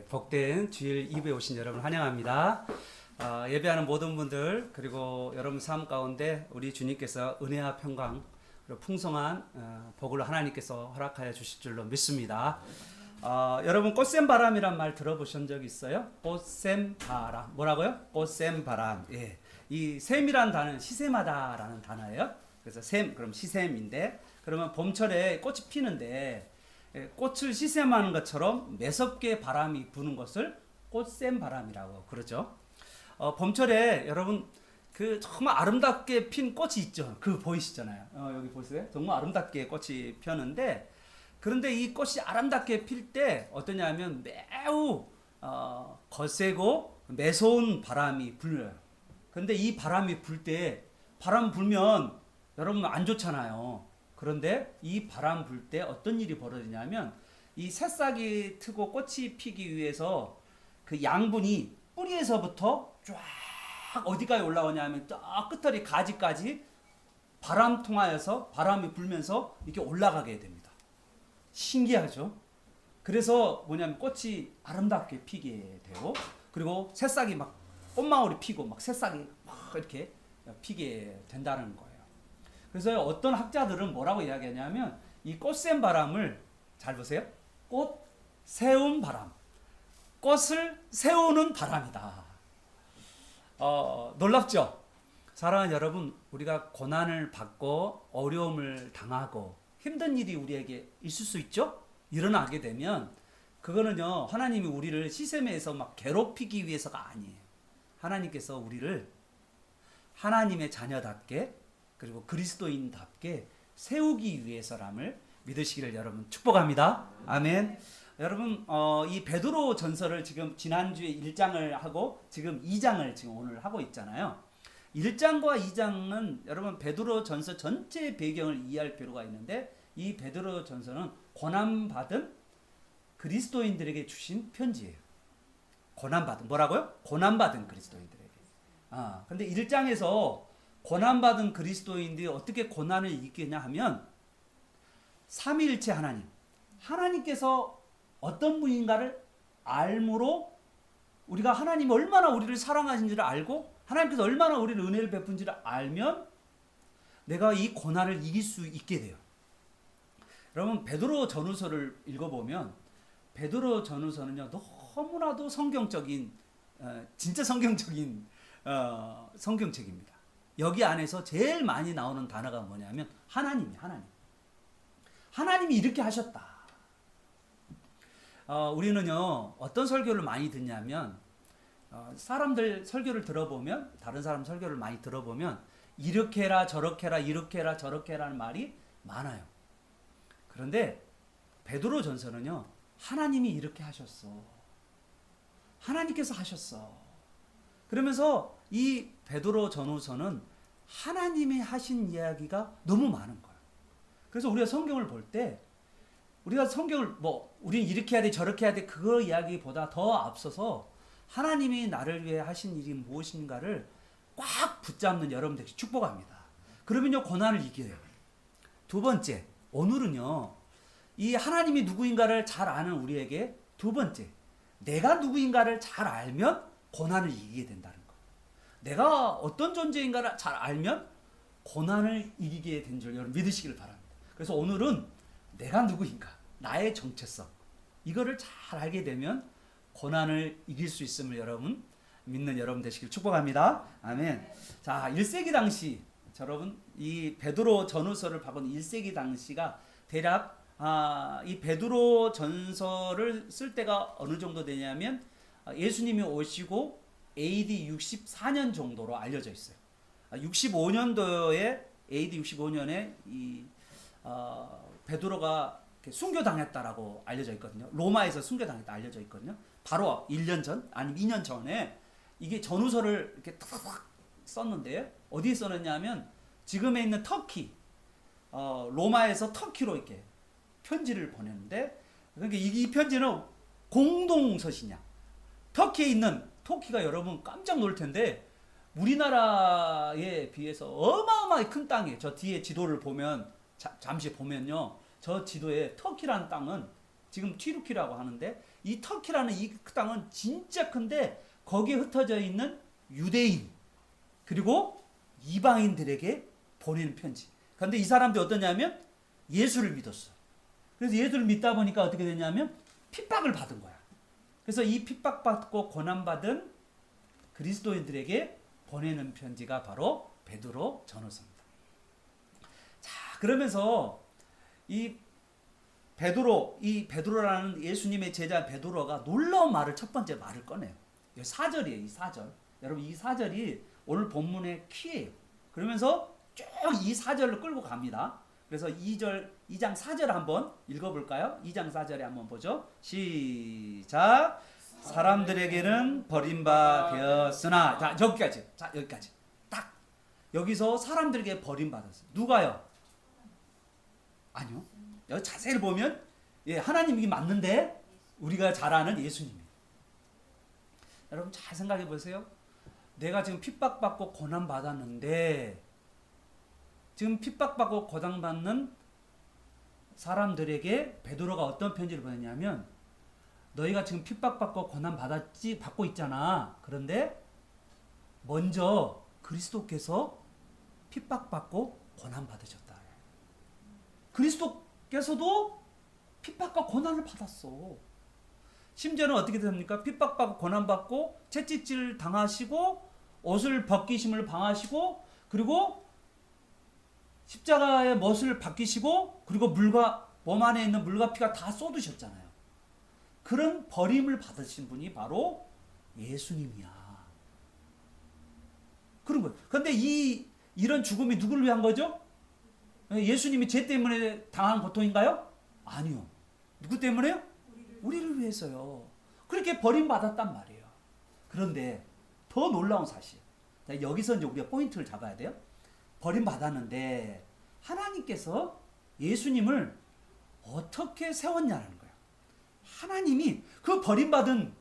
복된 주일 예배에 오신 여러분 환영합니다. 예배하는 모든 분들 그리고 여러분 삶 가운데 우리 주님께서 은혜와 평강 그리고 풍성한 복을 하나님께서 허락하여 주실 줄로 믿습니다. 여러분 꽃샘바람이란 말 들어보신 적 있어요? 꽃샘바람 뭐라고요? 꽃샘바람. 예. 이 샘이란 단어는 시샘하다라는 단어예요. 그래서 샘 그럼 시샘인데 그러면 봄철에 꽃이 피는데 꽃을 시샘하는 것처럼 매섭게 바람이 부는 것을 꽃샘바람이라고 그러죠. 봄철에 여러분 그 정말 아름답게 핀 꽃이 있죠. 그 보이시잖아요. 여기 보세요. 정말 아름답게 꽃이 피었는데 그런데 이 꽃이 아름답게 필 때 어떠냐면 매우 거세고 매서운 바람이 불려요. 그런데 이 바람이 불 때 바람 불면 여러분 안 좋잖아요. 그런데 이 바람 불 때 어떤 일이 벌어지냐면 이 새싹이 트고 꽃이 피기 위해서 그 양분이 뿌리에서부터 쫙 어디까지 올라오냐면 저 끝털이 가지까지 바람 통하여서 바람이 불면서 이렇게 올라가게 됩니다. 신기하죠? 그래서 뭐냐면 꽃이 아름답게 피게 되고 그리고 새싹이 막 꽃망울이 피고 막 새싹이 막 이렇게 피게 된다는 거예요. 그래서 어떤 학자들은 뭐라고 이야기하냐면 이 꽃샘 바람을 잘 보세요. 꽃 세운 바람. 꽃을 세우는 바람이다. 놀랍죠? 사랑하는 여러분, 우리가 고난을 받고 어려움을 당하고 힘든 일이 우리에게 있을 수 있죠? 일어나게 되면 그거는요 하나님이 우리를 시샘에서 막 괴롭히기 위해서가 아니에요. 하나님께서 우리를 하나님의 자녀답게 그리고 그리스도인답게 세우기 위해서람을 믿으시기를 여러분 축복합니다. 아멘. 여러분 이 베드로 전서를 지금 지난주에 1장을 하고 지금 2장을 지금 오늘 하고 있잖아요. 1장과 2장은 여러분 베드로 전서 전체의 배경을 이해할 필요가 있는데 이 베드로 전서는 고난받은 그리스도인들에게 주신 편지예요. 고난받은 뭐라고요? 고난받은 그리스도인들에게. 근데 1장에서 고난받은 그리스도인들이 어떻게 고난을 이기냐 하면 삼위일체 하나님께서 어떤 분인가를 알므로 우리가 하나님이 얼마나 우리를 사랑하신지를 알고 하나님께서 얼마나 우리를 은혜를 베푼지를 알면 내가 이 고난을 이길 수 있게 돼요. 여러분 베드로 전후서를 읽어보면 베드로 전후서는요 너무나도 성경적인 진짜 성경적인 성경책입니다. 여기 안에서 제일 많이 나오는 단어가 뭐냐면 하나님이 이렇게 하셨다. 우리는요 어떤 설교를 많이 듣냐면 사람들 설교를 들어보면 다른 사람 설교를 많이 들어보면 이렇게 해라 저렇게 해라 이렇게 해라 저렇게 해라는 말이 많아요. 그런데 베드로 전서는요 하나님이 이렇게 하셨어. 하나님께서 하셨어. 그러면서 이 베드로 전후서는 하나님이 하신 이야기가 너무 많은 거예요. 그래서 우리가 성경을 볼 때 우리가 성경을 우리는 이렇게 해야 돼 저렇게 해야 돼 그거 이야기보다 더 앞서서 하나님이 나를 위해 하신 일이 무엇인가를 꽉 붙잡는 여러분들에게 축복합니다. 그러면요 고난을 이겨요. 두 번째 오늘은요 이 하나님이 누구인가를 잘 아는 우리에게 두 번째 내가 누구인가를 잘 알면 고난을 이기게 된다는 거. 내가 어떤 존재인가를 잘 알면 고난을 이기게 된 줄 여러분 믿으시길 바랍니다. 그래서 오늘은 내가 누구인가, 나의 정체성 이거를 잘 알게 되면 고난을 이길 수 있음을 여러분 믿는 여러분 되시길 축복합니다. 아멘. 자, 1세기 당시 여러분 이 베드로 전후서를 박은 1세기 당시가 대략 이 베드로 전서를 쓸 때가 어느 정도 되냐면 예수님이 오시고 AD 64년 정도로 알려져 있어요. 65년도에 AD 65년에 이 베드로가 순교당했다라고 알려져 있거든요. 로마에서 순교당했다 알려져 있거든요. 바로 1년 전 아니면 2년 전에 이게 전후서를 이렇게 탁탁 썼는데요. 어디에 써놨냐면 지금에 있는 터키 로마에서 터키로 이렇게 편지를 보냈는데 그러니까 이 편지는 공동서신이야. 터키에 있는 터키가 여러분 깜짝 놀랄 텐데 우리나라에 비해서 어마어마하게 큰 땅이에요. 저 뒤에 지도를 보면 잠시 보면요. 저 지도에 터키라는 땅은 지금 튀르키라고 하는데 이 터키라는 이 땅은 진짜 큰데 거기에 흩어져 있는 유대인 그리고 이방인들에게 보내는 편지. 그런데 이 사람들이 어떠냐면 예수를 믿었어. 그래서 예수를 믿다 보니까 어떻게 되냐면 핍박을 받은 거야. 그래서 이 핍박받고 고난받은 그리스도인들에게 보내는 편지가 바로 베드로 전후서입니다. 자, 그러면서 이 베드로라는 예수님의 제자 베드로가 놀라운 말을 첫 번째 말을 꺼내요. 4절이에요. 이 4절. 여러분 이 4절이 오늘 본문의 키예요. 그러면서 쭉 이 4절을 끌고 갑니다. 그래서 2장 4절 한번 읽어볼까요? 2장 4절에 한번 보죠. 시작. 사람들에게는 버림받았으나. 자, 여기까지. 자, 여기까지. 딱. 여기서 사람들에게 버림받았어요. 누가요? 아니요. 여기 자세히 보면 하나님이 맞는데 우리가 잘 아는 예수님이에요. 여러분 잘 생각해 보세요. 내가 지금 핍박받고 고난받았는데 지금 핍박받고 고난받는 사람들에게 베드로가 어떤 편지를 보냈냐면 너희가 지금 핍박받고 받고 있잖아. 그런데 먼저 그리스도께서 핍박받고 고난받으셨다. 그리스도께서도 핍박과 고난을 받았어. 심지어는 어떻게 됩니까? 핍박받고 고난받고 채찍질 당하시고 옷을 벗기심을 당하시고 그리고 십자가의 못을 박히시고 그리고 몸 안에 있는 물과 피가 다 쏟으셨잖아요. 그런 버림을 받으신 분이 바로 예수님이야. 그런 거예요. 그런데 이런 죽음이 누구를 위한 거죠? 예수님이 죄 때문에 당한 고통인가요? 아니요. 누구 때문에요? 우리를 위해서요. 그렇게 버림받았단 말이에요. 그런데 더 놀라운 사실. 자, 여기서 이제 우리가 포인트를 잡아야 돼요. 버림받았는데 하나님께서 예수님을 어떻게 세웠냐는 거예요. 하나님이 그 버림받은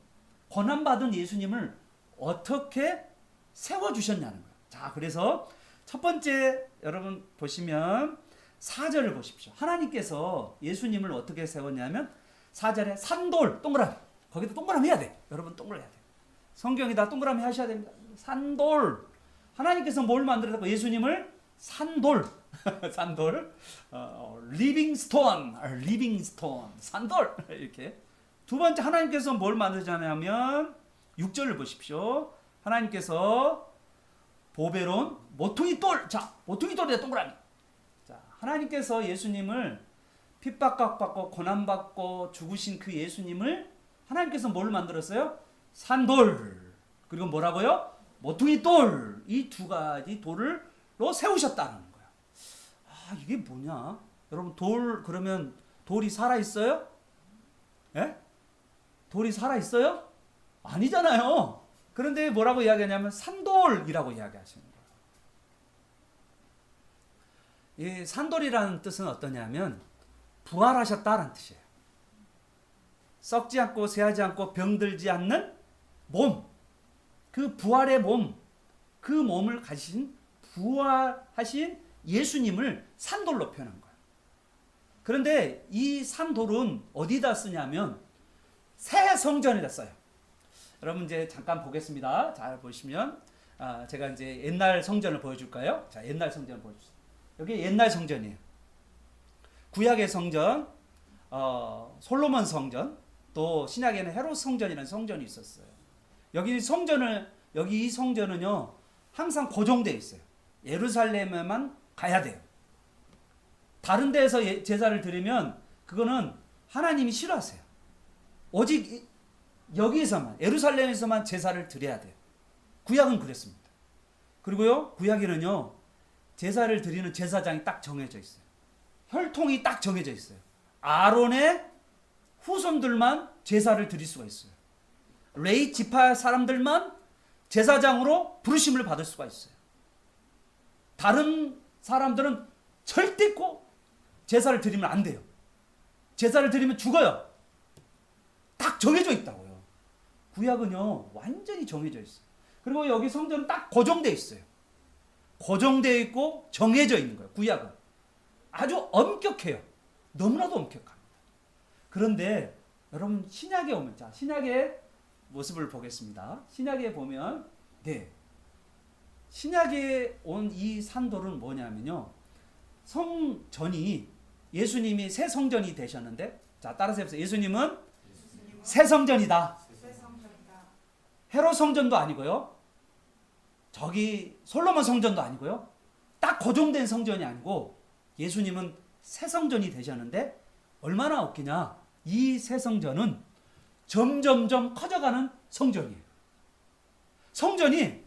고난받은 예수님을 어떻게 세워주셨냐는 거예요. 자, 그래서 첫 번째 여러분 보시면 4절을 보십시오. 하나님께서 예수님을 어떻게 세웠냐면 4절에 산돌 동그라미. 거기다 동그라미 해야 돼. 여러분 동그라미 해야 돼. 성경에다 동그라미 하셔야 됩니다. 산돌. 하나님께서 뭘 만들었다고? 예수님을 산돌. 산돌. 리빙 스톤. 산돌. 이렇게. 두 번째 하나님께서 뭘 만드셨냐면 6절을 보십시오. 하나님께서 보배로운 모퉁이 돌. 자, 모퉁이 돌에 동그라미. 자, 하나님께서 예수님을 핍박받고 고난받고 죽으신 그 예수님을 하나님께서 뭘 만들었어요? 산돌. 그리고 뭐라고요? 모퉁이 돌. 이 두 가지 돌로 세우셨다는 거야. 아, 이게 뭐냐? 여러분 그러면 돌이 살아 있어요? 예? 돌이 살아 있어요? 아니잖아요. 그런데 뭐라고 이야기하냐면 산돌이라고 이야기하시는 거예요. 이 산돌이라는 뜻은 어떠냐면 부활하셨다라는 뜻이에요. 썩지 않고 쇠하지 않고 병들지 않는 몸. 그 부활의 몸. 그 몸을 가진 부활하신 예수님을 산돌로 표현한 거예요. 그런데 이 산돌은 어디다 쓰냐면 새 성전에다 써요. 여러분 이제 잠깐 보겠습니다. 잘 보시면 제가 이제 옛날 성전을 보여줄까요? 자, 옛날 성전을 보여주세요. 여기 옛날 성전이에요. 구약의 성전, 솔로몬 성전, 또 신약에는 헤롯 성전이라는 성전이 있었어요. 여기 이 성전은요 항상 고정되어 있어요. 예루살렘에만 가야 돼요. 다른 데에서 제사를 드리면 그거는 하나님이 싫어하세요. 오직 여기에서만 예루살렘에서만 제사를 드려야 돼요. 구약은 그랬습니다. 그리고요 구약에는요 제사를 드리는 제사장이 딱 정해져 있어요. 혈통이 딱 정해져 있어요. 아론의 후손들만 제사를 드릴 수가 있어요. 레위 지파 사람들만 제사장으로 부르심을 받을 수가 있어요. 다른 사람들은 절대코 제사를 드리면 안 돼요. 제사를 드리면 죽어요. 딱 정해져 있다고요. 구약은요 완전히 정해져 있어요. 그리고 여기 성전은 딱 고정되어 있어요. 고정되어 있고 정해져 있는 거예요. 구약은 아주 엄격해요. 너무나도 엄격합니다. 그런데 여러분 신약에 오면, 자 신약의 모습을 보겠습니다. 신약에 보면, 네, 신약에 온 이 산돌은 뭐냐면요, 성전이, 예수님이 새 성전이 되셨는데, 자 따라서 해보세요. 예수님은 새 성전이다. 헤롯 성전도 아니고요, 저기 솔로몬 성전도 아니고요, 딱 고정된 성전이 아니고 예수님은 새 성전이 되셨는데, 얼마나 웃기냐, 이 새 성전은 점점점 커져가는 성전이에요. 성전이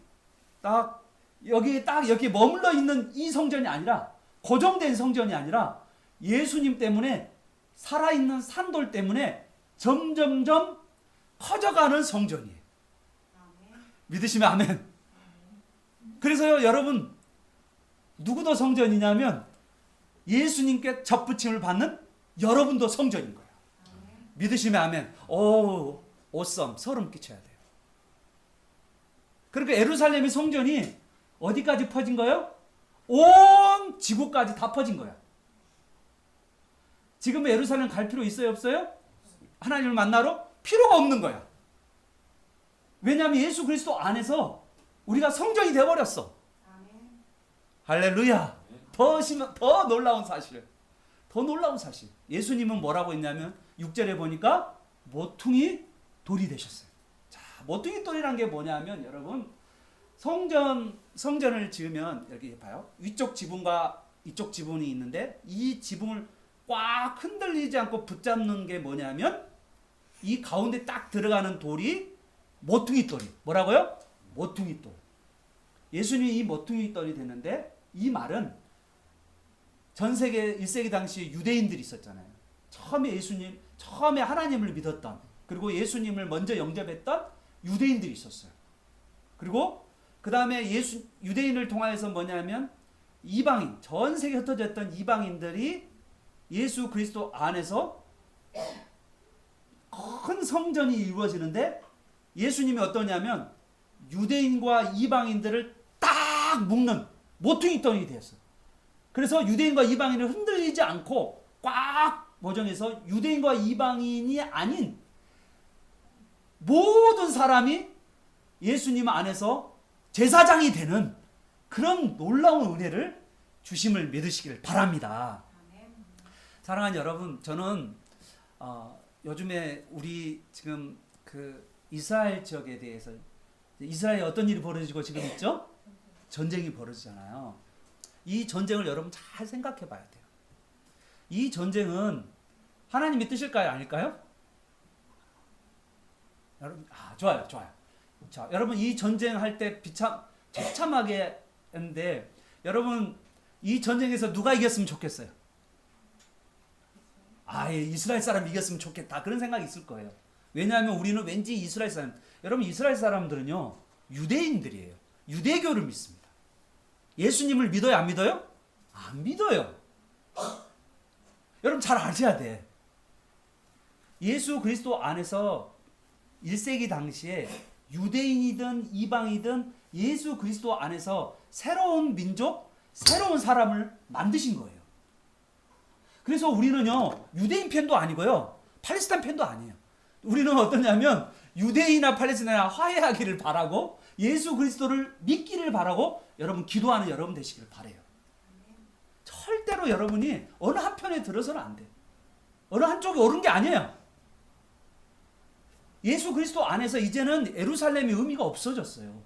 딱 여기 머물러 있는 이 성전이 아니라, 고정된 성전이 아니라 예수님 때문에, 살아있는 산돌 때문에 점점점 커져가는 성전이에요. 믿으시면 아멘. 그래서요 여러분, 누구도 성전이냐면 예수님께 접붙임을 받는 여러분도 성전인 거예요. 믿으시면 아멘. 오, 오썸, 소름 끼쳐야 돼요. 그러니까 예루살렘의 성전이 어디까지 퍼진 거예요? 온 지구까지 다 퍼진 거야. 지금 예루살렘 갈 필요 있어요, 없어요? 하나님을 만나러 필요가 없는 거야. 왜냐하면 예수 그리스도 안에서 우리가 성전이 되어버렸어. 할렐루야. 더 놀라운 사실. 더 놀라운 사실. 예수님은 뭐라고 했냐면 6절에 보니까 모퉁이 돌이 되셨어요. 자, 모퉁이 돌이란 게 뭐냐면, 여러분, 성전을 지으면 여기 봐요. 위쪽 지붕과 이쪽 지붕이 있는데, 이 지붕을 꽉 흔들리지 않고 붙잡는 게 뭐냐면, 이 가운데 딱 들어가는 돌이 모퉁이 돌이. 뭐라고요? 모퉁이 돌. 예수님이 이 모퉁이 돌이 되는데, 이 말은 전 세계 1세기 당시 유대인들이 있었잖아요. 처음에 하나님을 믿었던, 그리고 예수님을 먼저 영접했던 유대인들이 있었어요. 그리고 그 다음에 유대인을 통하여서 뭐냐면 이방인, 전 세계에 흩어져 있던 이방인들이 예수 그리스도 안에서 큰 성전이 이루어지는데, 예수님이 어떠냐면 유대인과 이방인들을 딱 묶는 모퉁이 돌이 되었어요. 그래서 유대인과 이방인을 흔들리지 않고 꽉 모정해서 유대인과 이방인이 아닌 모든 사람이 예수님 안에서 제사장이 되는 그런 놀라운 은혜를 주심을 믿으시길 바랍니다. 사랑하는 여러분, 저는 요즘에 우리 지금 그 이스라엘 지역에 대해서, 이스라엘에 어떤 일이 벌어지고 지금 있죠? 전쟁이 벌어지잖아요. 이 전쟁을 여러분 잘 생각해 봐야 돼요. 이 전쟁은 하나님이 뜻일까요? 아닐까요? 여러분, 좋아요. 자, 여러분, 이 전쟁할 때 처참하게 했는데, 여러분, 이 전쟁에서 누가 이겼으면 좋겠어요? 이스라엘 사람이 이겼으면 좋겠다. 그런 생각이 있을 거예요. 왜냐하면 우리는 왠지 이스라엘 사람, 여러분, 이스라엘 사람들은요, 유대인들이에요. 유대교를 믿습니다. 예수님을 믿어요, 안 믿어요? 안 믿어요. 여러분 잘 아셔야 돼. 예수 그리스도 안에서 1세기 당시에 유대인이든 이방이든 예수 그리스도 안에서 새로운 민족, 새로운 사람을 만드신 거예요. 그래서 우리는요, 유대인 편도 아니고요, 팔레스타인 편도 아니에요. 우리는 어떠냐면 유대인이나 팔레스타인이나 화해하기를 바라고, 예수 그리스도를 믿기를 바라고, 여러분 기도하는 여러분 되시기를 바라요. 절대로 여러분이 어느 한편에 들어서는 안 돼요. 어느 한쪽에 옳은 게 아니에요. 예수 그리스도 안에서 이제는 예루살렘의 의미가 없어졌어요.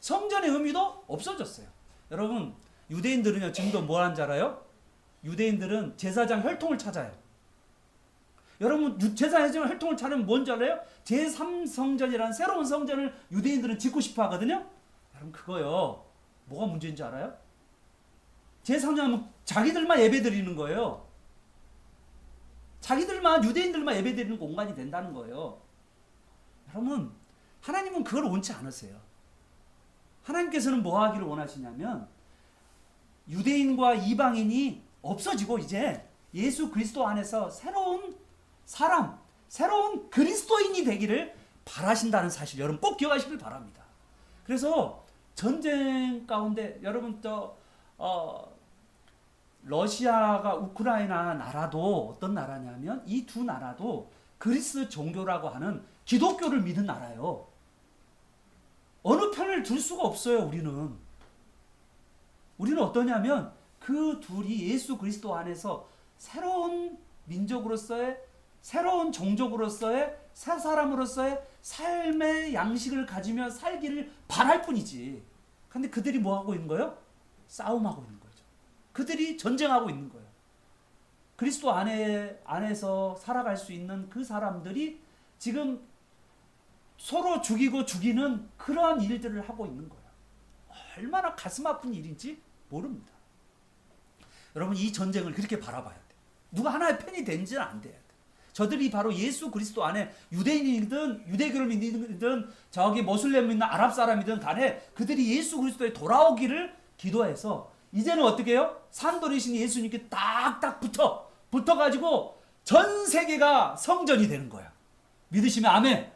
성전의 의미도 없어졌어요. 여러분, 유대인들은요, 지금도 뭐 하는 줄 알아요? 유대인들은 제사장 혈통을 찾아요. 여러분, 제사장 혈통을 찾으면 뭔지 알아요? 제3성전이라는 새로운 성전을 유대인들은 짓고 싶어 하거든요. 여러분, 그거요, 뭐가 문제인지 알아요? 제3성전은 자기들만 예배드리는 거예요. 자기들만, 유대인들만 예배드리는 공간이 된다는 거예요. 여러분, 하나님은 그걸 원치 않으세요. 하나님께서는 뭐 하기를 원하시냐면, 유대인과 이방인이 없어지고 이제 예수 그리스도 안에서 새로운 사람, 새로운 그리스도인이 되기를 바라신다는 사실, 여러분 꼭 기억하시길 바랍니다. 그래서 전쟁 가운데 여러분 러시아가 우크라이나 나라도 어떤 나라냐면, 이 두 나라도 그리스 종교라고 하는 기독교를 믿는 나라예요. 어느 편을 들 수가 없어요. 우리는 어떠냐면 그 둘이 예수 그리스도 안에서 새로운 민족으로서의, 새로운 종족으로서의, 새 사람으로서의 삶의 양식을 가지며 살기를 바랄 뿐이지. 근데 그들이 뭐 하고 있는 거예요? 싸움하고 있는 거죠. 그들이 전쟁하고 있는 거예요. 그리스도 안에서 살아갈 수 있는 그 사람들이 지금 서로 죽이고 죽이는 그러한 일들을 하고 있는 거예요. 얼마나 가슴 아픈 일인지 모릅니다. 여러분, 이 전쟁을 그렇게 바라봐야 돼. 누가 하나의 편이 되는지는 안 돼요. 저들이 바로 예수 그리스도 안에 유대인이든 유대교를 믿든 저기 모슬렘 믿는 아랍 사람이든 간에 그들이 예수 그리스도에 돌아오기를 기도해서 이제는 어떻게 해요? 산돌이신 예수님께 딱딱 붙어가지고 전 세계가 성전이 되는 거야. 믿으시면 아멘.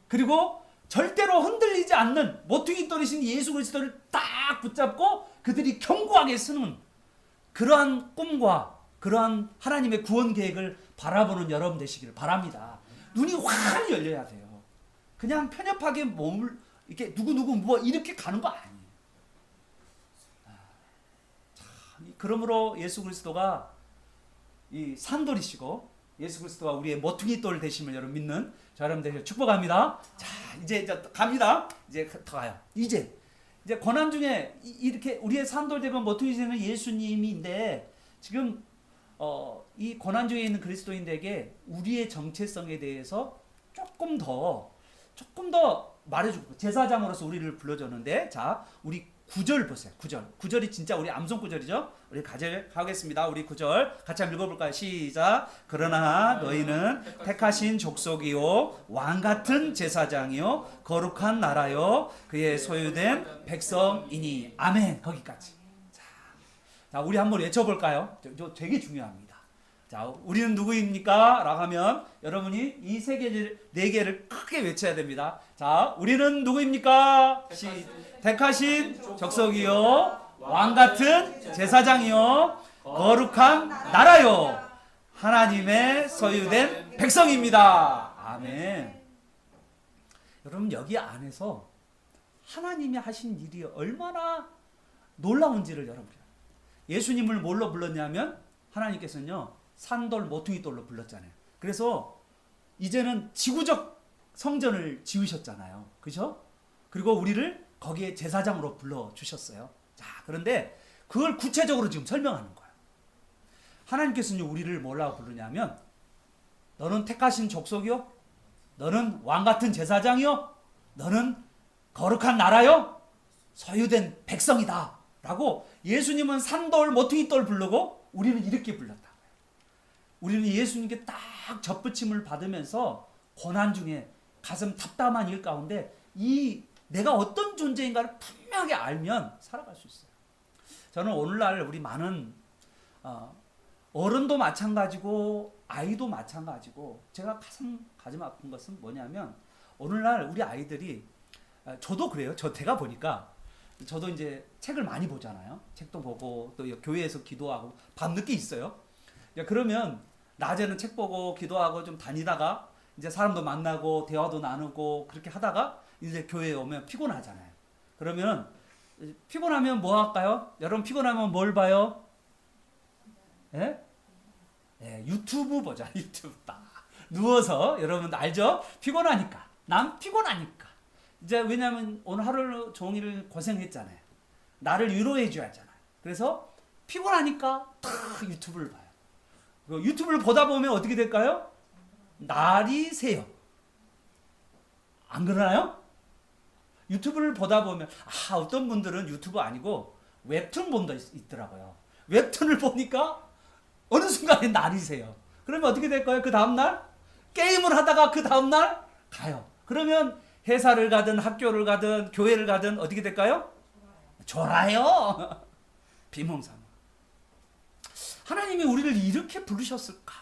그리고 절대로 흔들리지 않는 모퉁이 돌이신 예수 그리스도를 딱 붙잡고 그들이 견고하게 서는 그러한 꿈과 그러한 하나님의 구원 계획을 바라보는 여러분 되시기를 바랍니다. 눈이 확 열려야 돼요. 그냥 편협하게 몸을 이렇게 누구누구 뭐 이렇게 가는 거 아니에요. 그러므로 예수 그리스도가 이 산돌이시고 예수 그리스도가 우리의 모퉁이 돌 되심을 여러분 믿는 자, 여러분들 축복합니다. 자, 이제 갑니다. 이제 더 가요. 이제 고난 중에 이렇게 우리의 산돌 되고 모퉁이 되는 예수님인데 지금 이 고난 중에 있는 그리스도인들에게 우리의 정체성에 대해서 조금 더 말해주고 제사장으로서 우리를 불러줬는데 자, 우리 9절 보세요. 9절이 진짜 우리 암송 9절이죠. 우리 가겠습니다. 우리 9절 같이 한번 읽어볼까요? 시작. 그러나 너희는 택하신 족속이요 왕같은 제사장이요 거룩한 나라요 그의 소유된 백성이니. 아멘. 거기까지. 자, 우리 한번 외쳐볼까요? 저 되게 중요합니다. 자, 우리는 누구입니까? 라고 하면 여러분이 이 네 개를 크게 외쳐야 됩니다. 자, 우리는 누구입니까? 택하신 족속이요 왕같은 제사장이요 거룩한 나라요 하나님의 소유된 백성입니다. 아멘. 여러분, 여기 안에서 하나님이 하신 일이 얼마나 놀라운지를 여러분, 예수님을 뭘로 불렀냐면 하나님께서는요 산돌 모퉁이 돌로 불렀잖아요. 그래서 이제는 지구적 성전을 지으셨잖아요. 그죠? 그리고 우리를 거기에 제사장으로 불러주셨어요. 자, 그런데 그걸 구체적으로 지금 설명하는 거예요. 하나님께서는 우리를 뭐라고 부르냐면 너는 택하신 족속이요, 너는 왕같은 제사장이요, 너는 거룩한 나라요, 소유된 백성이다 라고 예수님은 산돌 모퉁이 돌 부르고 우리는 이렇게 불렀다. 우리는 예수님께 딱 접붙임을 받으면서 고난 중에 가슴 답답한 일 가운데 이 내가 어떤 존재인가를 분명하게 알면 살아갈 수 있어요. 저는 오늘날 우리 많은 어른도 마찬가지고 아이도 마찬가지고 제가 가슴 아픈 것은 뭐냐면 오늘날 우리 아이들이 저도 그래요. 제가 보니까 저도 이제 책을 많이 보잖아요. 책도 보고 또 교회에서 기도하고 밤늦게 있어요. 그러면 낮에는 책 보고 기도하고 좀 다니다가 이제 사람도 만나고 대화도 나누고 그렇게 하다가 이제 교회에 오면 피곤하잖아요. 그러면 피곤하면 뭐 할까요? 여러분 피곤하면 뭘 봐요? 예? 예, 유튜브 보자. 유튜브 딱 누워서 여러분 알죠? 피곤하니까. 난 피곤하니까. 이제 왜냐하면 오늘 하루 종일 고생했잖아요. 나를 위로해 줘야 하잖아요. 그래서 피곤하니까 탁 유튜브를 봐요. 유튜브를 보다 보면 어떻게 될까요? 날이 새요. 안 그러나요? 유튜브를 보다 보면 어떤 분들은 유튜브 아니고 웹툰 본다 있더라고요. 웹툰을 보니까 어느 순간에 날이 새요. 그러면 어떻게 될까요? 그 다음날 게임을 하다가 그 다음날 가요. 그러면 회사를 가든 학교를 가든 교회를 가든 어떻게 될까요? 졸아요. 비몽사몽. 하나님이 우리를 이렇게 부르셨을까?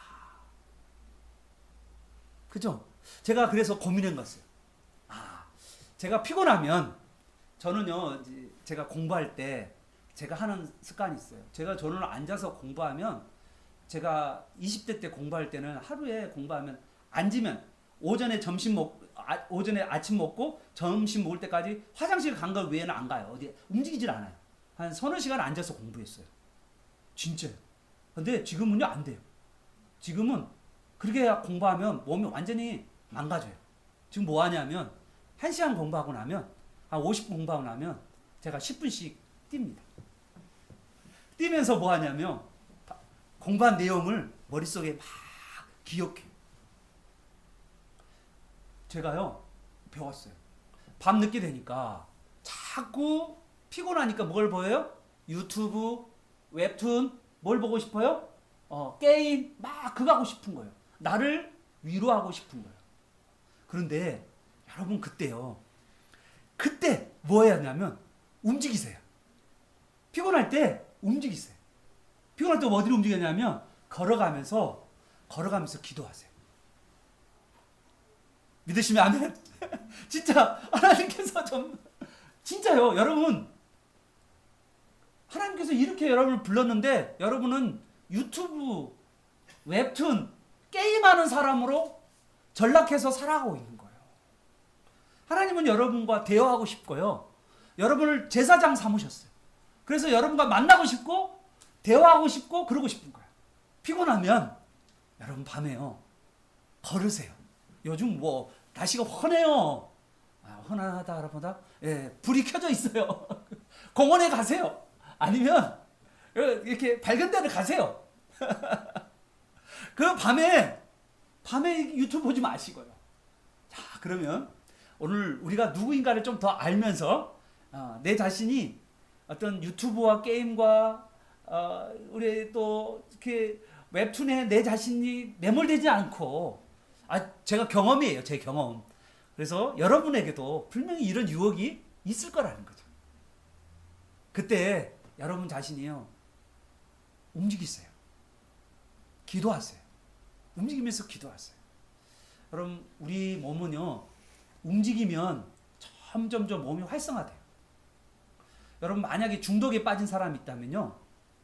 그죠? 제가 그래서 고민한 것이에요. 제가 피곤하면 저는요, 제가 공부할 때 제가 하는 습관이 있어요. 저는 앉아서 공부하면 제가 20대 때 공부할 때는 하루에 공부하면 앉으면 오전에 아침 먹고 점심 먹을 때까지 화장실 간 거 외에는 안 가요. 어디 움직이질 않아요. 한 서너 시간 앉아서 공부했어요. 진짜요. 근데 지금은요 안 돼요. 지금은 그렇게 공부하면 몸이 완전히 망가져요. 지금 뭐 하냐면 1시간 공부하고 나면 한 50분 공부하고 나면 제가 10분씩 뜁니다. 뛰면서 뭐 하냐면 공부한 내용을 머릿속에 막 기억해요. 제가요 배웠어요. 밤 늦게 되니까 자꾸 피곤하니까 뭘 보여요? 유튜브, 웹툰, 뭘 보고 싶어요? 게임 막 그거 하고 싶은 거예요. 나를 위로하고 싶은 거예요. 그런데 여러분 그때 뭐 해야 하냐면 움직이세요. 피곤할 때 움직이세요. 피곤할 때 어디로 움직이냐면 걸어가면서 기도하세요. 믿으시면 아멘. 진짜 하나님께서 진짜요. 여러분 하나님께서 이렇게 여러분을 불렀는데 여러분은 유튜브, 웹툰, 게임하는 사람으로 전락해서 살아가고 있는 거예요. 하나님은 여러분과 대화하고 싶고요. 여러분을 제사장 삼으셨어요. 그래서 여러분과 만나고 싶고 대화하고 싶고 그러고 싶은 거예요. 피곤하면 여러분 밤에요. 걸으세요. 요즘 뭐 날씨가 훤해요. 훤하다 여러분다. 예, 불이 켜져 있어요. 공원에 가세요. 아니면 이렇게 밝은 데를 가세요. 그 밤에 유튜브 보지 마시고요. 자, 그러면 오늘 우리가 누구인가를 좀 더 알면서 내 자신이 어떤 유튜브와 게임과 우리 또 이렇게 웹툰에 내 자신이 매몰되지 않고 제가 경험이에요. 제 경험. 그래서 여러분에게도 분명히 이런 유혹이 있을 거라는 거죠. 그때 여러분 자신이요. 움직이세요. 기도하세요. 움직이면서 기도하세요. 여러분 우리 몸은요. 움직이면 점점 몸이 활성화돼요. 여러분 만약에 중독에 빠진 사람이 있다면요.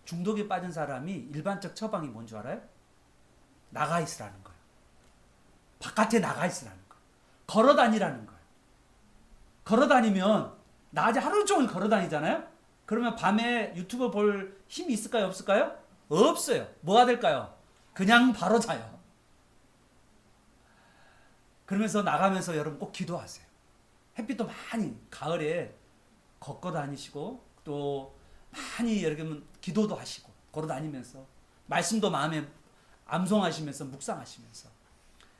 중독에 빠진 사람이 일반적 처방이 뭔 줄 알아요? 나가 있으라는 거예요. 바깥에 나가 있으라는 거예요. 걸어 다니라는 거예요. 걸어 다니면 낮에 하루 종일 걸어 다니잖아요. 그러면 밤에 유튜브 볼 힘이 있을까요? 없을까요? 없어요. 뭐가 될까요? 그냥 바로 자요. 그러면서 나가면서 여러분 꼭 기도하세요. 햇빛도 많이 가을에 걷고 다니시고 또 많이 여러분 기도도 하시고 걸어 다니면서 말씀도 마음에 암송하시면서 묵상하시면서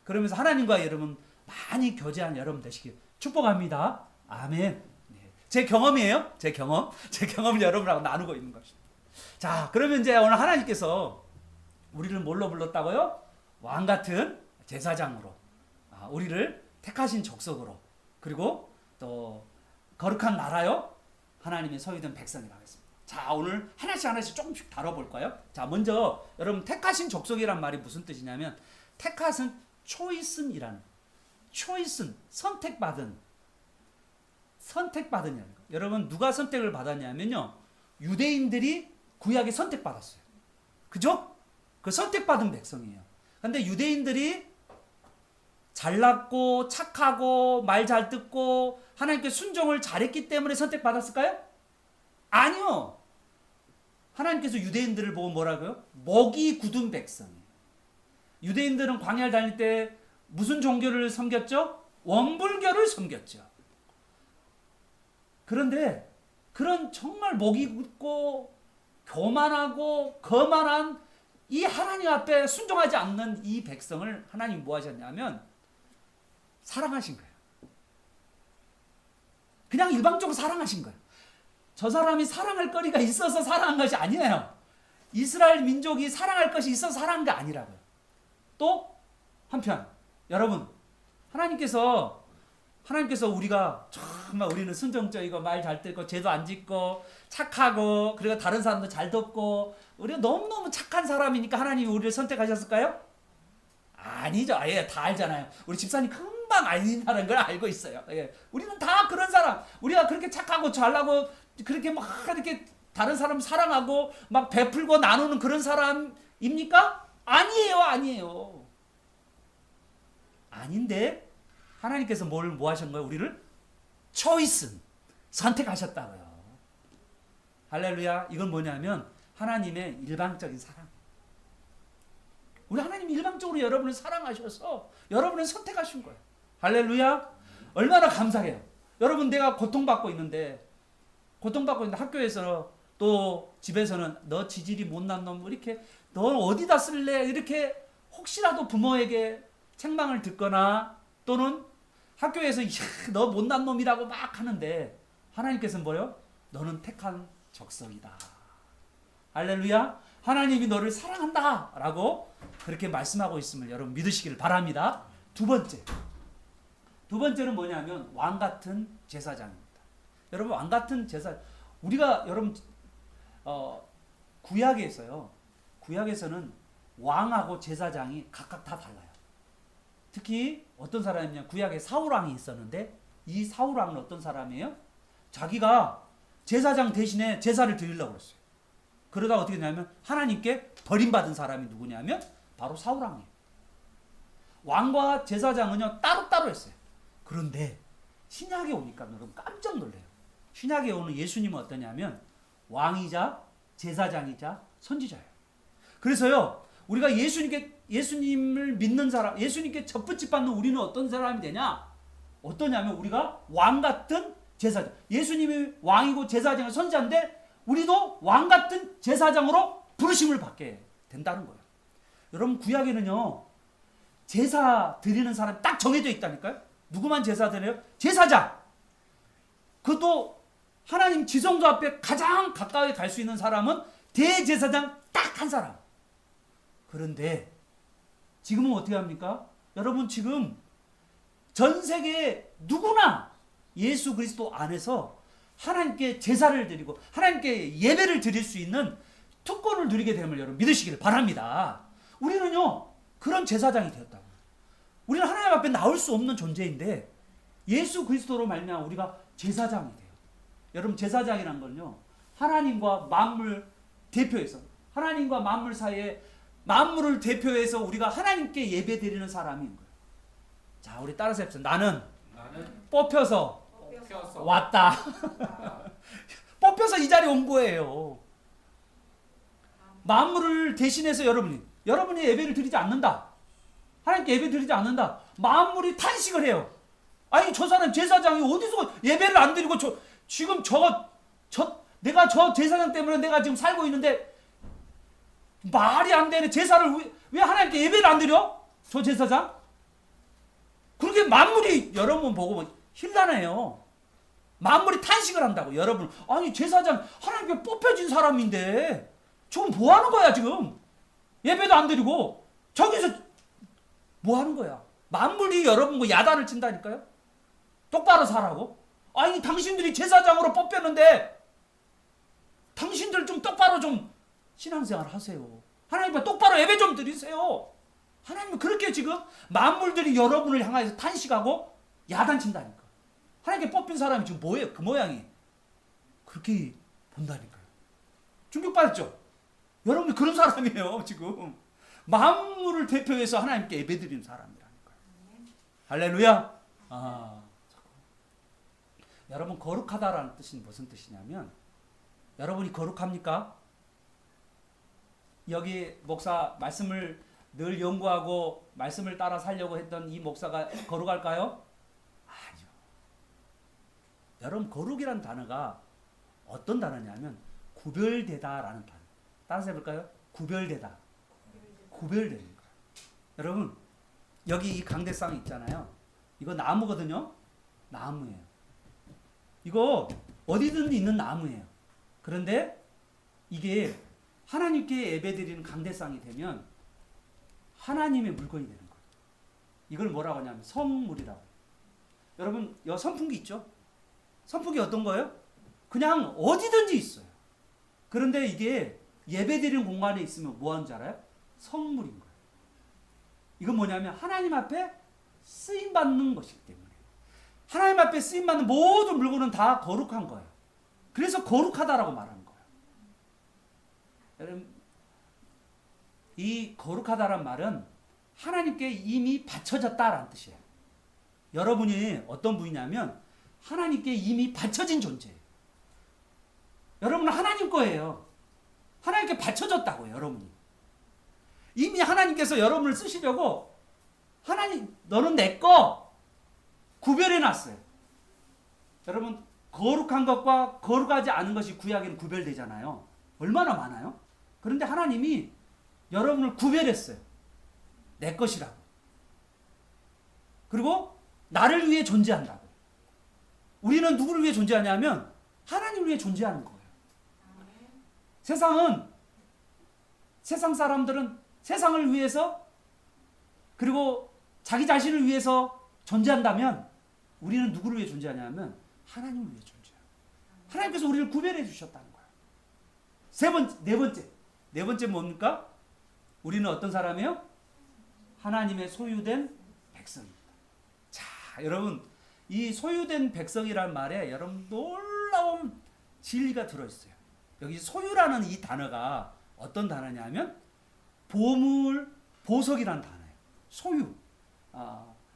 그러면서 하나님과 여러분 많이 교제한 여러분 되시길 축복합니다. 아멘. 네. 제 경험이에요. 제 경험을 여러분하고 나누고 있는 것입니다. 자, 그러면 이제 오늘 하나님께서 우리를 뭘로 불렀다고요? 왕 같은 제사장으로 우리를 택하신 족속으로 그리고 또 거룩한 나라요 하나님의 소유된 백성이라고 했습니다. 자, 오늘 하나씩 조금씩 다뤄볼까요? 자, 먼저 여러분 택하신 족속이란 말이 무슨 뜻이냐면 택하신 초이슨이라는 초이슨 선택받은 선택받은 여러분 누가 선택을 받았냐면요 유대인들이 구약에 선택받았어요. 그죠? 그 선택받은 백성이에요. 근데 유대인들이 잘났고 착하고 말 잘 듣고 하나님께 순종을 잘했기 때문에 선택받았을까요? 아니요. 하나님께서 유대인들을 보고 뭐라고요? 먹이 굳은 백성이에요. 유대인들은 광야를 다닐 때 무슨 종교를 섬겼죠? 원불교를 섬겼죠. 그런데 그런 정말 먹이 굳고 교만하고 거만한 이 하나님 앞에 순종하지 않는 이 백성을 하나님 뭐 하셨냐면 사랑하신 거예요. 그냥 일방적으로 사랑하신 거예요. 저 사람이 사랑할 거리가 있어서 사랑한 것이 아니에요. 이스라엘 민족이 사랑할 것이 있어서 사랑한 게 아니라고요. 또 한편 여러분 하나님께서 우리가 정말 우리는 순종적이고 말 잘 듣고 죄도 안 짓고 착하고 그리고 다른 사람도 잘 돕고 우리가 너무너무 착한 사람이니까 하나님이 우리를 선택하셨을까요? 아니죠. 예, 다 알잖아요. 우리 집사님 금방 아니라는 걸 알고 있어요. 예, 우리는 다 그런 사람. 우리가 그렇게 착하고 잘나고 그렇게 막 이렇게 다른 사람 사랑하고 막 베풀고 나누는 그런 사람입니까? 아니에요. 아닌데 하나님께서 뭐 하신 거예요? 우리를 초이스, 선택하셨다고요. 할렐루야. 이건 뭐냐면 하나님의 일방적인 사랑. 우리 하나님이 일방적으로 여러분을 사랑하셔서 여러분을 선택하신 거예요. 할렐루야. 얼마나 감사해요. 여러분, 내가 고통받고 있는데 학교에서 또 집에서는 너 지질이 못난 놈, 이렇게 너 어디다 쓸래, 이렇게 혹시라도 부모에게 책망을 듣거나 또는 학교에서 너 못난 놈이라고 막 하는데 하나님께서는 뭐요? 너는 택한 적성이다. 할렐루야. 하나님이 너를 사랑한다 라고 그렇게 말씀하고 있음을 여러분 믿으시기를 바랍니다. 두 번째는 뭐냐면 왕같은 제사장입니다. 여러분, 왕같은 제사, 우리가 여러분 구약에서는 왕하고 제사장이 각각 다 달라요. 특히 어떤 사람이냐, 구약에 사울왕이 있었는데 이 사울왕은 어떤 사람이에요? 자기가 제사장 대신에 제사를 드리려고 했어요. 그러다 어떻게 되냐면 하나님께 버림받은 사람이 누구냐면 바로 사울왕이에요. 왕과 제사장은요 따로따로 했어요. 그런데 신약에 오니까 여러분 깜짝 놀래요. 신약에 오는 예수님은 어떠냐면 왕이자 제사장이자 선지자예요. 그래서요 우리가 예수님을 믿는 사람, 예수님께 접붙임 받는 우리는 어떤 사람이 되냐? 어떠냐면 우리가 왕 같은 제사장. 예수님이 왕이고 제사장은 선지자인데 우리도 왕 같은 제사장으로 부르심을 받게 된다는 거예요. 여러분, 구약에는요 제사 드리는 사람이 딱 정해져 있다니까요. 누구만 제사 드려요? 제사장. 그것도 하나님 지성소 앞에 가장 가까이 갈 수 있는 사람은 대제사장 딱 한 사람. 그런데 지금은 어떻게 합니까? 여러분, 지금 전 세계 누구나 예수 그리스도 안에서 하나님께 제사를 드리고 하나님께 예배를 드릴 수 있는 특권을 누리게 됨을 여러분 믿으시기를 바랍니다. 우리는요 그런 제사장이 되었다고. 우리는 하나님 앞에 나올 수 없는 존재인데 예수 그리스도로 말미암아 우리가 제사장이 돼요. 여러분, 제사장이란 건요 하나님과 만물 대표해서, 하나님과 만물 사이에 만물을 대표해서 우리가 하나님께 예배드리는 사람인 거예요. 자, 우리 따라서 해봅시다. 나는 뽑혀서 왔다. 뽑혀서 이 자리에 온 거예요. 만물을 대신해서 여러분이 예배를 드리지 않는다. 하나님께 예배 드리지 않는다. 만물이 탄식을 해요. 아니, 저 사람 제사장이 어디서 예배를 안 드리고 지금 내가 저 제사장 때문에 내가 지금 살고 있는데 말이 안 되네. 제사를 왜 하나님께 예배를 안 드려? 저 제사장? 그렇게 만물이 여러분 보고 힐난해요. 만물이 탄식을 한다고. 여러분, 아니 제사장 하나님께 뽑혀진 사람인데 지금 뭐 하는 거야 지금? 예배도 안 드리고 저기서 뭐 하는 거야? 만물이 여러분 야단을 친다니까요. 똑바로 살라고. 아니, 당신들이 제사장으로 뽑혔는데 당신들 좀 똑바로 좀 신앙생활 하세요. 하나님 앞에 똑바로 예배 좀 드리세요. 하나님은 그렇게 지금 만물들이 여러분을 향해서 탄식하고 야단친다니까. 하나님께 뽑힌 사람이 지금 뭐예요? 그 모양이. 그렇게 본다니까요. 충격받았죠? 여러분이 그런 사람이에요 지금. 만물을 대표해서 하나님께 예배드리는 사람이라니까요. 할렐루야. 여러분, 거룩하다라는 뜻은 무슨 뜻이냐면, 여러분이 거룩합니까? 여기 목사 말씀을 늘 연구하고 말씀을 따라 살려고 했던 이 목사가 거룩할까요? 아니요. 여러분, 거룩이란 단어가 어떤 단어냐면 구별되다라는 단어. 따라서 해볼까요? 구별되다. 구별되는 거예요. 여러분, 여기 이 강대상 있잖아요. 이거 나무거든요. 나무예요. 이거 어디든지 있는 나무예요. 그런데 이게 하나님께 예배드리는 강대상이 되면 하나님의 물건이 되는 거예요. 이걸 뭐라고 하냐면 성물이라고. 여러분, 여 선풍기 있죠? 선풍기 어떤 거예요? 그냥 어디든지 있어요. 그런데 이게 예배드리는 공간에 있으면 뭐 하는 줄 알아요? 성물인 거예요. 이건 뭐냐면 하나님 앞에 쓰임받는 것이기 때문에. 하나님 앞에 쓰임받는 모든 물건은 다 거룩한 거예요. 그래서 거룩하다라고 말하는 거예요. 여러분, 이 거룩하다란 말은 하나님께 이미 바쳐졌다라는 뜻이에요. 여러분이 어떤 분이냐면 하나님께 이미 바쳐진 존재예요. 여러분은 하나님 거예요. 하나님께 바쳐졌다고요, 여러분이. 이미 하나님께서 여러분을 쓰시려고 하나님, 너는 내 거 구별해 놨어요. 여러분, 거룩한 것과 거룩하지 않은 것이 구약에는 구별되잖아요. 얼마나 많아요? 그런데 하나님이 여러분을 구별했어요. 내 것이라고. 그리고 나를 위해 존재한다고. 우리는 누구를 위해 존재하냐면 하나님을 위해 존재하는 거예요. 세상 사람들은 세상을 위해서 그리고 자기 자신을 위해서 존재한다면 우리는 누구를 위해 존재하냐면 하나님을 위해 존재해요. 하나님께서 우리를 구별해 주셨다는 거예요. 네 번째 뭡니까? 우리는 어떤 사람이에요? 하나님의 소유된 백성입니다. 자, 여러분, 이 소유된 백성이란 말에 여러분 놀라운 진리가 들어있어요. 여기 소유라는 이 단어가 어떤 단어냐면 보물, 보석이라는 단어예요. 소유.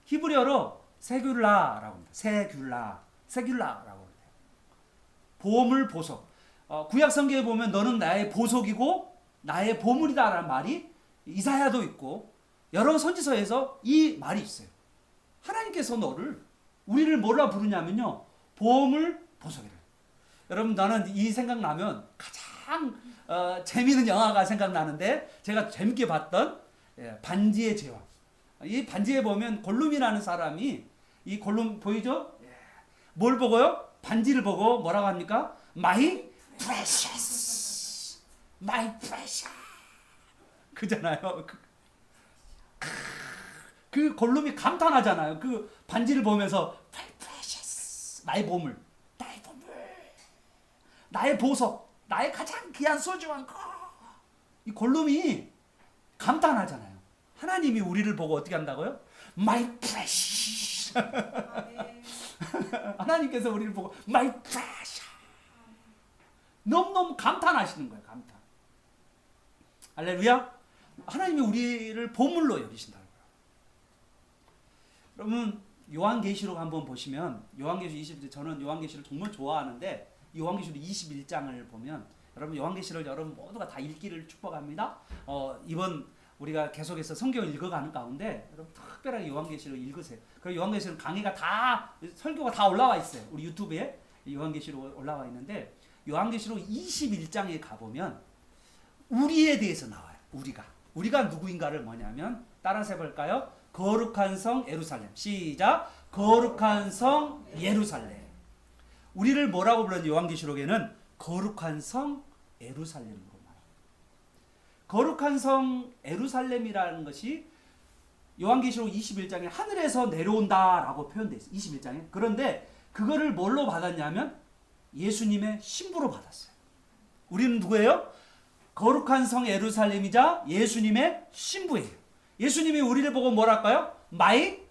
히브리어로 세귤라라고 합니다. 세귤라라고 해요. 보물, 보석. 구약 성경에 보면 너는 나의 보석이고 나의 보물이다라는 말이 이사야도 있고 여러 선지서에서 이 말이 있어요. 하나님께서 우리를 뭐라 부르냐면요, 보물, 보석이래요. 여러분, 나는 이 생각나면 가장 재미있는 영화가 생각나는데 제가 재밌게 봤던 반지의 제왕. 이 반지에 보면 골룸이라는 사람이 이 골룸 보이죠? 뭘 보고요? 반지를 보고 뭐라고 합니까? My precious, my precious. 그잖아요. 그 골룸이 감탄하잖아요. 그 반지를 보면서 my precious, 나의 보물, 나의 보물, 나의 보석, 나의 가장 귀한 소중한 거. 이 골룸이 감탄하잖아요. 하나님이 우리를 보고 어떻게 한다고요? My precious. 하나님께서 우리를 보고 My precious. 너무너무 감탄하시는 거예요. 감탄. 할렐루야. 하나님이 우리를 보물로 여기신다는 거예요. 여러분, 요한계시록 한번 보시면 요한계시록 20절, 저는 요한계시록 정말 좋아하는데 요한계시록 21장을 보면 여러분, 요한계시록 여러분 모두가 다 읽기를 축복합니다. 이번 우리가 계속해서 성경을 읽어가는 가운데 여러분 특별하게 요한계시록 읽으세요. 그리고 요한계시록 강의가 다, 설교가 다 올라와 있어요. 우리 유튜브에 요한계시록 올라와 있는데 요한계시록 21장에 가보면 우리에 대해서 나와요. 우리가 누구인가를 뭐냐면 따라서 해볼까요? 거룩한 성 예루살렘. 시작. 거룩한 성 예루살렘. 우리를 뭐라고 불렀는지 요한계시록에는 거룩한 성 예루살렘으로 말합니다. 거룩한 성 예루살렘이라는 것이 요한계시록 21장에 하늘에서 내려온다라고 표현되어 있어요. 21장에. 그런데 그거를 뭘로 받았냐면 예수님의 신부로 받았어요. 우리는 누구예요? 거룩한 성 예루살렘이자 예수님의 신부예요. 예수님이 우리를 보고 뭐랄까요? My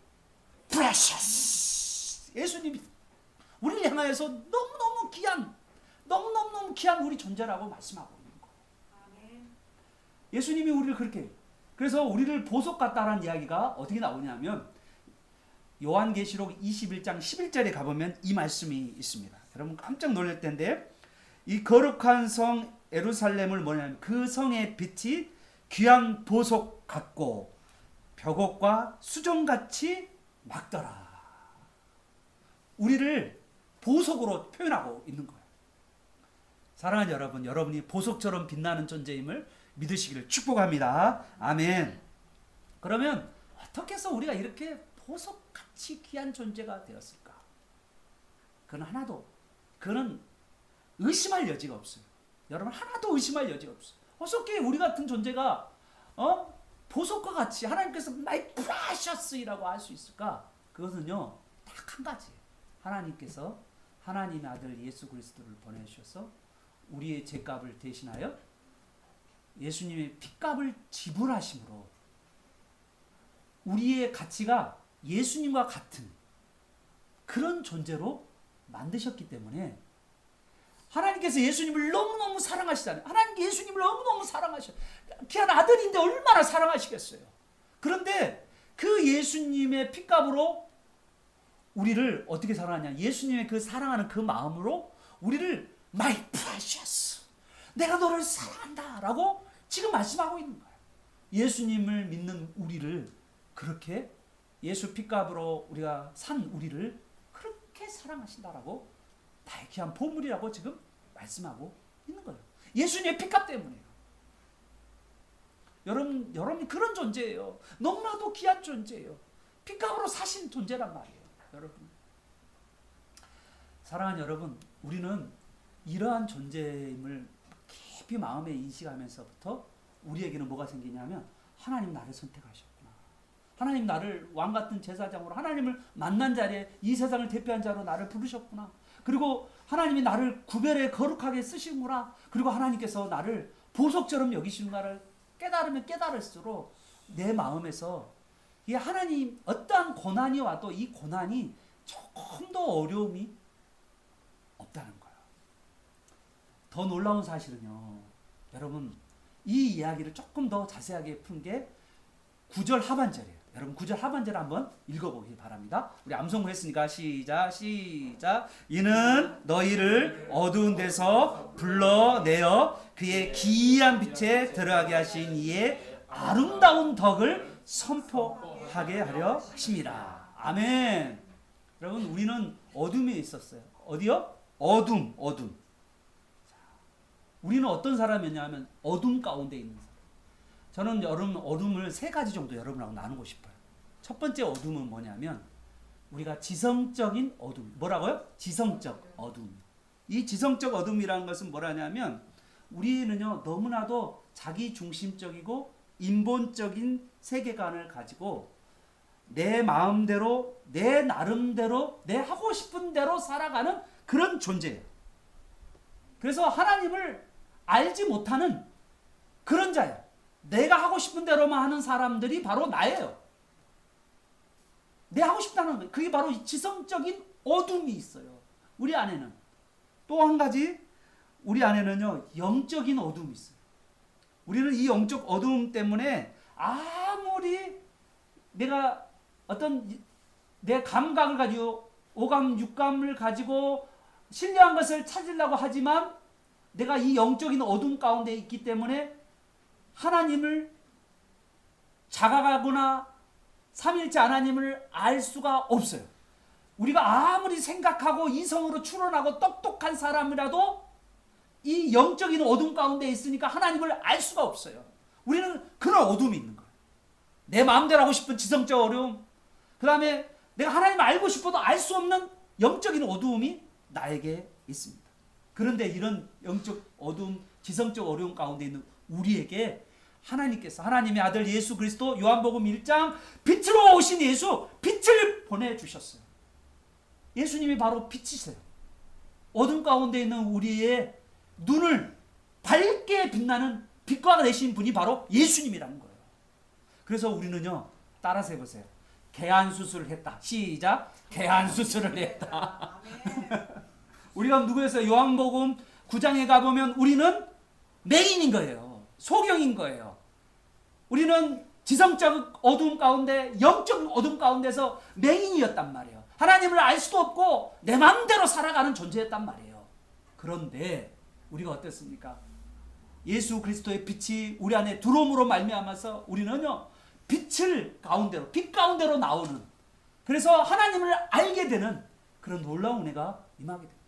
precious. 예수님이 우리를 향하여서 너무너무 귀한 우리 존재라고 말씀하고 있는 거예요. 예수님이 우리를 그렇게 해요. 그래서 우리를 보석 같다라는 이야기가 어떻게 나오냐면 요한계시록 21장 11절에 가보면 이 말씀이 있습니다. 여러분 깜짝 놀랄 텐데 이 거룩한 성 예루살렘을 뭐냐면 그 성의 빛이 귀한 보석 같고 벽옥과 수정같이 막더라. 우리를 보석으로 표현하고 있는 거예요. 사랑하는 여러분, 여러분이 보석처럼 빛나는 존재임을 믿으시기를 축복합니다. 아멘. 그러면 어떻게 해서 우리가 이렇게 보석같이 귀한 존재가 되었을까? 그는 의심할 여지가 없어요. 여러분 하나도 의심할 여지가 없어요. 어떻게 우리 같은 존재가 보석과 같이 하나님께서 My precious이라고 할 수 있을까? 그것은요 딱 한 가지예요. 하나님께서 하나님의 아들 예수 그리스도를 보내주셔서 우리의 죄값을 대신하여 예수님의 핏값을 지불하심으로 우리의 가치가 예수님과 같은 그런 존재로 만드셨기 때문에 하나님께서 예수님을 너무너무 사랑하시잖아요. 하나님 예수님을 너무너무 사랑하셔. 귀한 아들인데 얼마나 사랑하시겠어요. 그런데 그 예수님의 핏값으로 우리를 어떻게 사랑하냐? 예수님의 그 사랑하는 그 마음으로 우리를 My precious, 내가 너를 사랑한다 라고 지금 말씀하고 있는 거예요. 예수님을 믿는 우리를 그렇게 예수 핏값으로 우리가 산 우리를 그렇게 사랑하신다라고 나의 귀한 보물이라고 지금 말씀하고 있는 거예요. 예수님의 핏값 때문에요. 여러분이 그런 존재예요. 너무나도 귀한 존재예요. 핏값으로 사신 존재란 말이에요. 여러분, 사랑하는 여러분, 우리는 이러한 존재임을 깊이 마음에 인식하면서부터 우리에게는 뭐가 생기냐면 하나님 나를 선택하셨구나. 하나님 나를 왕같은 제사장으로 하나님을 만난 자리에 이 세상을 대표한 자로 나를 부르셨구나. 그리고 하나님이 나를 구별해 거룩하게 쓰시는구나. 그리고 하나님께서 나를 보석처럼 여기시는가를 깨달으면 깨달을수록 내 마음에서 이 하나님 어떠한 고난이 와도 이 고난이 조금 더 어려움이 없다는 거예요. 더 놀라운 사실은요, 여러분, 이 이야기를 조금 더 자세하게 푼 게 9절 하반절이에요. 여러분 9절 하반절 한번 읽어보기 바랍니다. 우리 암송을 했으니까 시작. 이는 너희를 어두운 데서 불러내어 그의 기이한 빛에 들어가게 하신 이의 아름다운 덕을 선포하게 하려 하십니다. 아멘. 여러분, 우리는 어둠에 있었어요. 어디요? 어둠. 우리는 어떤 사람이냐면 어둠 가운데 있는 사람. 저는 여러분 어둠을 세 가지 정도 여러분하고 나누고 싶어요. 첫 번째 어둠은 뭐냐면 우리가 지성적인 어둠. 뭐라고요? 지성적 어둠. 이 지성적 어둠이라는 것은 뭐라냐면 우리는요 너무나도 자기 중심적이고 인본적인 세계관을 가지고 내 마음대로 내 나름대로 내 하고 싶은 대로 살아가는 그런 존재예요. 그래서 하나님을 알지 못하는 그런 자예요. 내가 하고 싶은 대로만 하는 사람들이 바로 나예요. 내 하고 싶다는 거예요. 그게 바로 지성적인 어둠이 있어요. 우리 안에는. 또 한 가지 우리 안에는요 영적인 어둠이 있어요. 우리는 이 영적 어둠 때문에 아무리 내가 어떤 내 감각을 가지고 오감 육감을 가지고 신령한 것을 찾으려고 하지만 내가 이 영적인 어둠 가운데 있기 때문에 하나님을 자각하거나 삼일째 하나님을 알 수가 없어요. 우리가 아무리 생각하고 이성으로 추론하고 똑똑한 사람이라도 이 영적인 어둠 가운데 있으니까 하나님을 알 수가 없어요. 우리는 그런 어둠이 있는 거예요. 내 마음대로 하고 싶은 지성적 어려움, 그 다음에 내가 하나님을 알고 싶어도 알 수 없는 영적인 어두움이 나에게 있습니다. 그런데 이런 영적 어두움, 지성적 어려움 가운데 있는 우리에게 하나님께서 하나님의 아들 예수 그리스도 요한복음 1장 빛으로 오신 예수, 빛을 보내주셨어요. 예수님이 바로 빛이세요. 어둠 가운데 있는 우리의 눈을 밝게 빛나는 빛과 되신 분이 바로 예수님이라는 거예요. 그래서 우리는요 따라서 해보세요. 개안 수술을 했다. 시작. 개안 수술을 했다. 우리가 누구였어요? 요한복음 9장에 가보면 우리는 맹인인 거예요. 소경인 거예요. 우리는 지성적 어둠 가운데 영적 어둠 가운데서 맹인이었단 말이에요. 하나님을 알 수도 없고 내 마음대로 살아가는 존재였단 말이에요. 그런데 우리가 어땠습니까? 예수 그리스도의 빛이 우리 안에 들어옴으로 말미암아서 우리는요 빛을 가운데로, 빛 가운데로 나오는, 그래서 하나님을 알게 되는 그런 놀라운 은혜가 임하게 됩니다.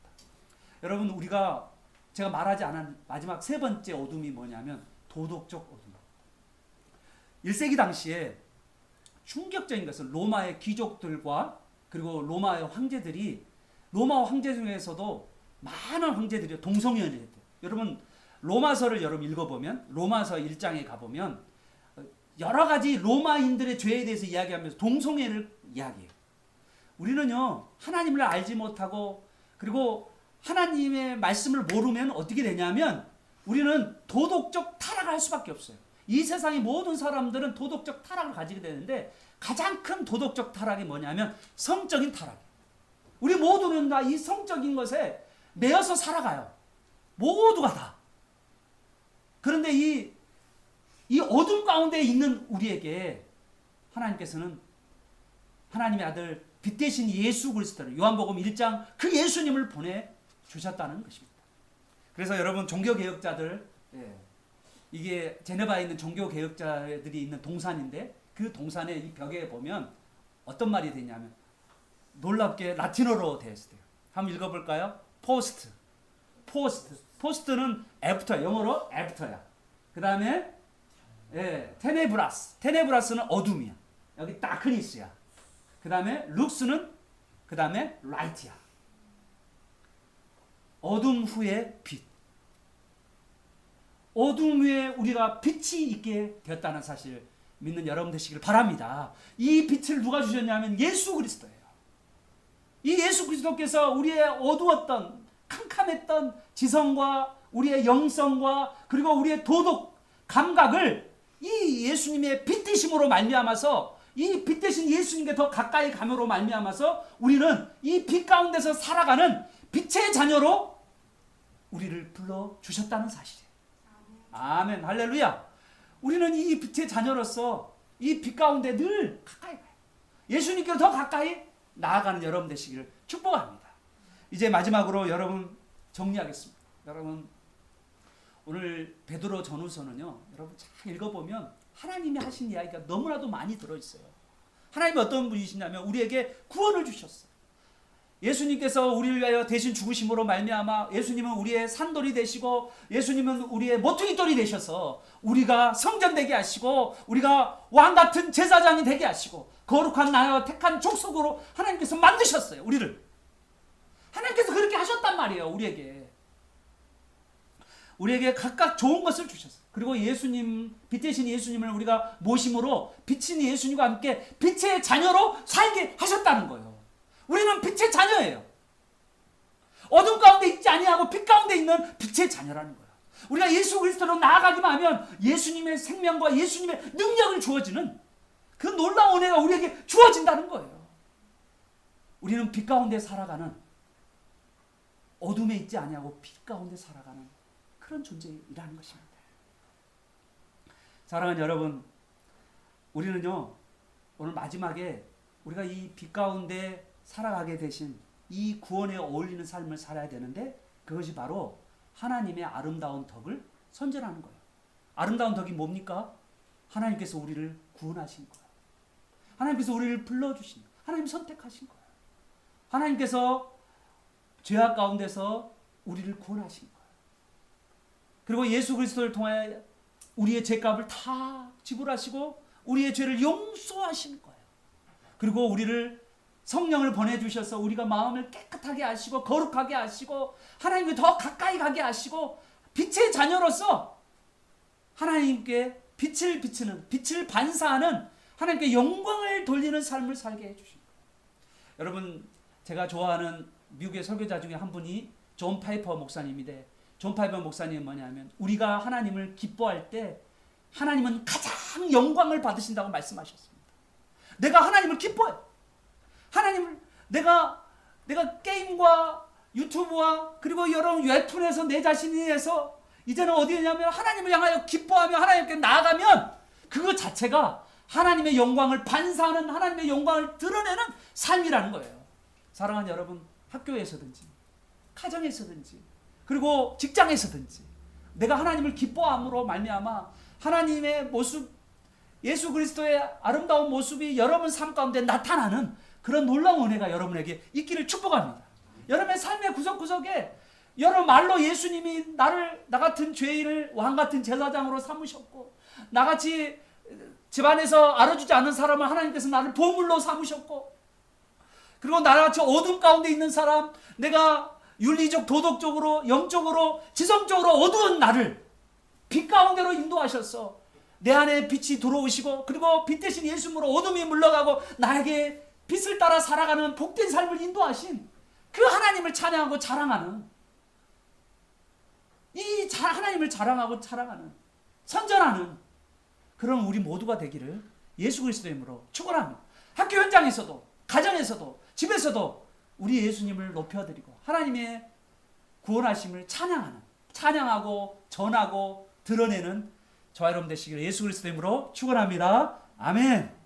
여러분, 우리가 제가 말하지 않은 마지막 세 번째 어둠이 뭐냐면 도덕적 어둠. 1세기 당시에 충격적인 것은 로마의 귀족들과 그리고 로마의 황제들이, 로마 황제 중에서도 많은 황제들이 동성연애를 했대요. 여러분 로마서를 여러분 읽어보면, 로마서 1장에 가보면 여러 가지 로마인들의 죄에 대해서 이야기하면서 동성애를 이야기해요. 우리는요 하나님을 알지 못하고 그리고 하나님의 말씀을 모르면 어떻게 되냐면 우리는 도덕적 타락을 할 수밖에 없어요. 이 세상의 모든 사람들은 도덕적 타락을 가지게 되는데 가장 큰 도덕적 타락이 뭐냐면 성적인 타락이에요. 우리 모두는 다 이 성적인 것에 매여서 살아가요. 모두가 다. 그런데 이 어둠 가운데 있는 우리에게 하나님께서는 하나님의 아들 빛 대신 예수 그리스도를 요한복음 1장 그 예수님을 보내주셨다는 것입니다. 그래서 여러분 종교개혁자들 이게 제네바에 있는 종교개혁자들이 있는 동산인데 그 동산의 이 벽에 보면 어떤 말이 되냐면 놀랍게 라틴어로 되어 있어요. 한번 읽어볼까요? 포스트는 애프터, 영어로 애프터야. 그 다음에 테네브라스는 어둠이야. 여기 다크니스야. 그 다음에 룩스는 그 다음에 라이트야. 어둠 후에 빛. 어둠 위에 우리가 빛이 있게 되었다는 사실 믿는 여러분 되시길 바랍니다. 이 빛을 누가 주셨냐면 예수 그리스도예요. 이 예수 그리스도께서 우리의 어두웠던 캄캄했던 지성과 우리의 영성과 그리고 우리의 도덕 감각을 이 예수님의 빛 되심으로 말미암아서 이 빛 대신 예수님께 더 가까이 감으로 말미암아서 우리는 이 빛 가운데서 살아가는 빛의 자녀로 우리를 불러주셨다는 사실이에요. 아멘 할렐루야. 우리는 이 빛의 자녀로서 이 빛 가운데 늘 가까이 가요. 예수님께로 더 가까이 나아가는 여러분 되시기를 축복합니다. 이제 마지막으로 여러분 정리하겠습니다. 여러분 오늘 베드로 전후서는요, 여러분 잘 읽어보면 하나님이 하신 이야기가 너무나도 많이 들어있어요. 하나님이 어떤 분이시냐면 우리에게 구원을 주셨어요. 예수님께서 우리를 위하여 대신 죽으심으로 말미암아 예수님은 우리의 산돌이 되시고 예수님은 우리의 모퉁이돌이 되셔서 우리가 성전되게 하시고 우리가 왕같은 제사장이 되게 하시고 거룩한 나라와 택한 족속으로 하나님께서 만드셨어요. 우리를 하나님께서 그렇게 하셨단 말이에요. 우리에게 각각 좋은 것을 주셨어요. 그리고 예수님, 빛 대신 예수님을 우리가 모심으로 비친 예수님과 함께 빛의 자녀로 살게 하셨다는 거예요. 우리는 빛의 자녀예요. 어둠 가운데 있지 아니하고 빛 가운데 있는 빛의 자녀라는 거예요. 우리가 예수 그리스도로 나아가기만 하면 예수님의 생명과 예수님의 능력을 주어지는 그 놀라운 은혜가 우리에게 주어진다는 거예요. 우리는 빛 가운데 살아가는, 어둠에 있지 아니하고 빛 가운데 살아가는 그런 존재이라는 것입니다. 사랑하는 여러분, 우리는요 오늘 마지막에 우리가 이 빛 가운데 살아가게 되신 이 구원에 어울리는 삶을 살아야 되는데 그것이 바로 하나님의 아름다운 덕을 선전하는 거예요. 아름다운 덕이 뭡니까? 하나님께서 우리를 구원하신 거예요. 하나님께서 우리를 불러주신 거예요. 하나님 선택하신 거예요. 하나님께서 죄악 가운데서 우리를 구원하신 거예요. 그리고 예수 그리스도를 통하여 우리의 죄값을 다 지불하시고 우리의 죄를 용서하신 거예요. 그리고 우리를 성령을 보내주셔서 우리가 마음을 깨끗하게 하시고 거룩하게 하시고 하나님께 더 가까이 가게 하시고 빛의 자녀로서 하나님께 빛을 비추는, 빛을 반사하는 하나님께 영광을 돌리는 삶을 살게 해주신 거예요. 여러분 제가 좋아하는 미국의 설교자 중에 한 분이 존 파이퍼 목사님인데 존 파이퍼 목사님은 뭐냐면 우리가 하나님을 기뻐할 때 하나님은 가장 영광을 받으신다고 말씀하셨습니다. 내가 하나님을 기뻐해요. 하나님을 내가 게임과 유튜브와 그리고 여러 웹툰에서 내 자신이 해서 이제는 어디냐면 하나님을 향하여 기뻐하며 하나님께 나아가면 그것 자체가 하나님의 영광을 반사하는, 하나님의 영광을 드러내는 삶이라는 거예요. 사랑하는 여러분, 학교에서든지 가정에서든지 그리고 직장에서든지 내가 하나님을 기뻐함으로 말미암아 하나님의 모습, 예수 그리스도의 아름다운 모습이 여러분 삶 가운데 나타나는 그런 놀라운 은혜가 여러분에게 있기를 축복합니다. 여러분의 삶의 구석구석에 여러 말로 예수님이 나 같은 죄인을 왕 같은 제사장으로 삼으셨고 나같이 집안에서 알아주지 않은 사람을 하나님께서 나를 보물로 삼으셨고 그리고 나같이 어둠 가운데 있는 사람, 내가 윤리적, 도덕적으로, 영적으로, 지성적으로 어두운 나를 빛 가운데로 인도하셔서 내 안에 빛이 들어오시고 그리고 빛 대신 예수님으로 어둠이 물러가고 나에게 빛을 따라 살아가는 복된 삶을 인도하신 그 하나님을 찬양하고 자랑하는, 이 하나님을 자랑하고 자랑하는, 선전하는 그런 우리 모두가 되기를 예수 그리스도의 이름으로 축원합니다. 학교 현장에서도 가정에서도 집에서도 우리 예수님을 높여드리고 하나님의 구원하심을 찬양하고 전하고 드러내는 저와 여러분 되시기를 예수 그리스도의 이름으로 축원합니다. 아멘.